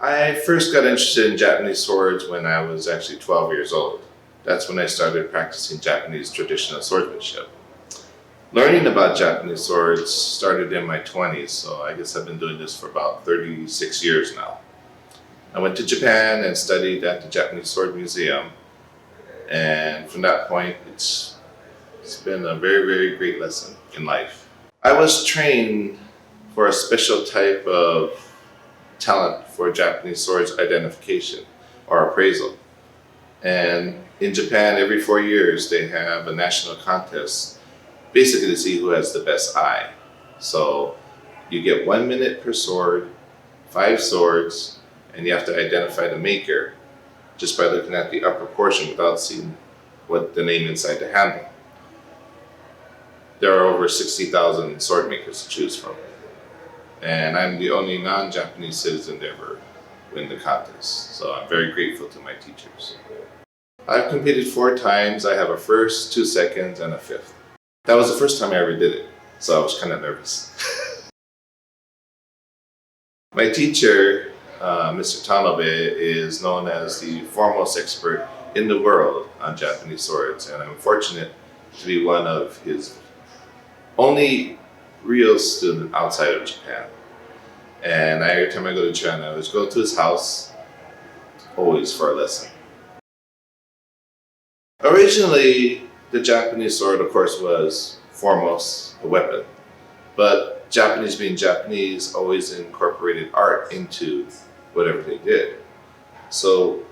I first got interested in Japanese swords when I was actually 12 years old. That's when I started practicing Japanese traditional swordsmanship. Learning about Japanese swords started in my 20s, so I guess I've been doing this for about 36 years now. I went to Japan and studied at the Japanese Sword Museum, and from that point, it's been a very, very great lesson in life. I was trained for a special type of talent for Japanese swords identification or appraisal. And in Japan, every 4 years, they have a national contest, basically to see who has the best eye. So you get 1 minute per sword, 5 swords, and you have to identify the maker just by looking at the upper portion without seeing what the name inside the handle. There are over 60,000 sword makers to choose from. And I'm the only non-Japanese citizen to ever win the contest. So I'm very grateful to my teachers. I've competed 4 times. I have a first, 2 seconds, and a 5th. That was the first time I ever did it, so I was kind of nervous. My teacher, Mr. Tanobe, is known as the foremost expert in the world on Japanese swords, and I'm fortunate to be one of his only real student outside of Japan. And every time I go to Japan, I always go to his house, always for a lesson. Originally, the Japanese sword, of course, was foremost a weapon. But Japanese being Japanese always incorporated art into whatever they did. So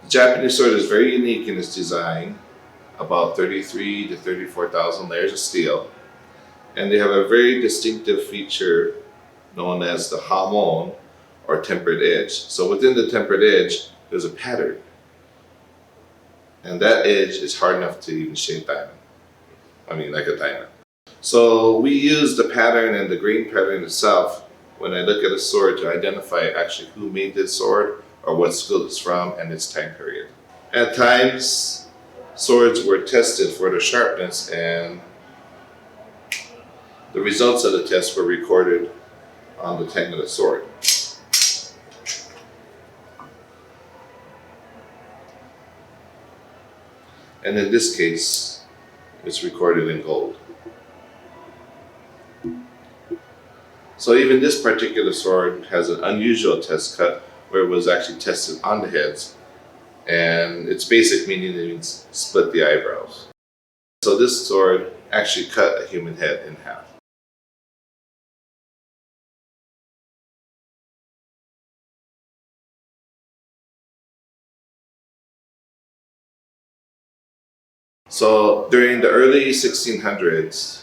the Japanese sword is very unique in its design, about 33 to 34,000 layers of steel. And they have a very distinctive feature known as the hamon, or tempered edge. So within the tempered edge, there's a pattern. And that edge is hard enough to even shape diamond. I mean, like a diamond. So we use the pattern and the grain pattern itself when I look at a sword to identify actually who made this sword or what school it's from and its time period. At times, swords were tested for their sharpness, and the results of the test were recorded on the tang of the sword. And in this case, it's recorded in gold. So even this particular sword has an unusual test cut where it was actually tested on the heads, and its basic meaning means split the eyebrows. So this sword actually cut a human head in half. So during the early 1600s,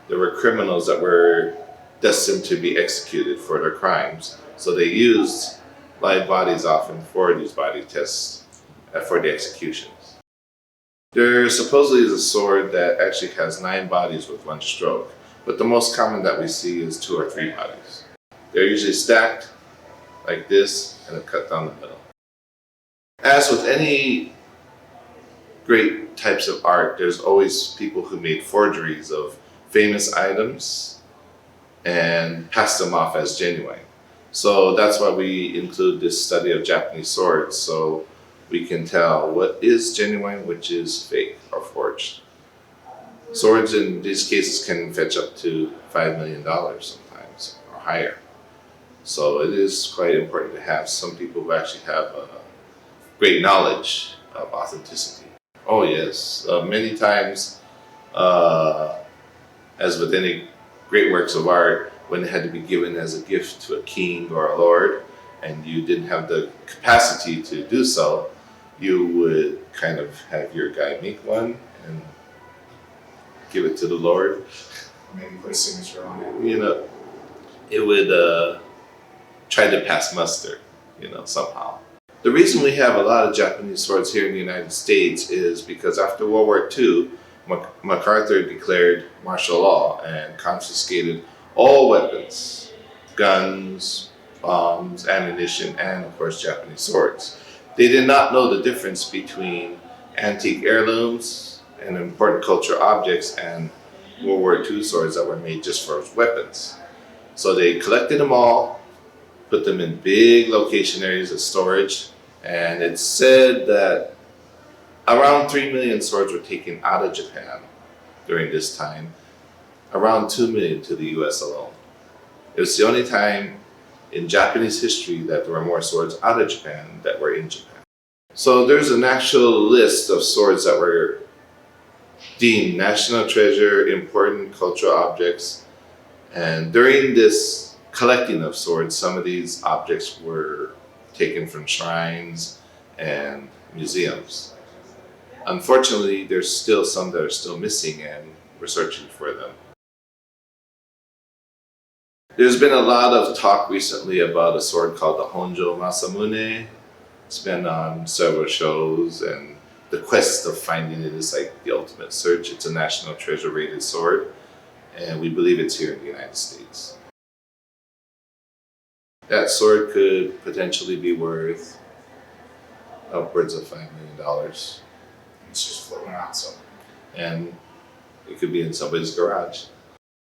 there were criminals that were destined to be executed for their crimes. So they used live bodies often for these body tests for the executions. There supposedly is a sword that actually has 9 bodies with 1 stroke, but the most common that we see is 2 or 3 bodies. They're usually stacked like this and cut down the middle. As with any great types of art, there's always people who made forgeries of famous items and passed them off as genuine. So that's why we include this study of Japanese swords, so we can tell what is genuine, which is fake or forged. Swords in these cases can fetch up to $5 million sometimes or higher. So it is quite important to have some people who actually have great knowledge of authenticity. Oh yes, many times, as with any great works of art, when it had to be given as a gift to a king or a lord, and you didn't have the capacity to do so, you would kind of have your guy make one and give it to the lord. Maybe put a signature on it. You know, it would try to pass muster, somehow. The reason we have a lot of Japanese swords here in the United States is because after World War II, MacArthur declared martial law and confiscated all weapons, guns, bombs, ammunition, and of course Japanese swords. They did not know the difference between antique heirlooms and important cultural objects and World War II swords that were made just for weapons. So they collected them all put them in big location areas of storage. And it's said that around 3 million swords were taken out of Japan during this time, around 2 million to the US alone. It was the only time in Japanese history that there were more swords out of Japan that were in Japan. So there's an actual list of swords that were deemed national treasure, important cultural objects. And during this collecting of swords, some of these objects were taken from shrines and museums. Unfortunately, there's still some that are still missing, and we're searching for them. There's been a lot of talk recently about a sword called the Honjo Masamune. It's been on several shows, and the quest of finding it is like the ultimate search. It's a national treasure rated sword, and we believe it's here in the United States. That sword could potentially be worth upwards of $5 million. It's just floating around somewhere. And it could be in somebody's garage.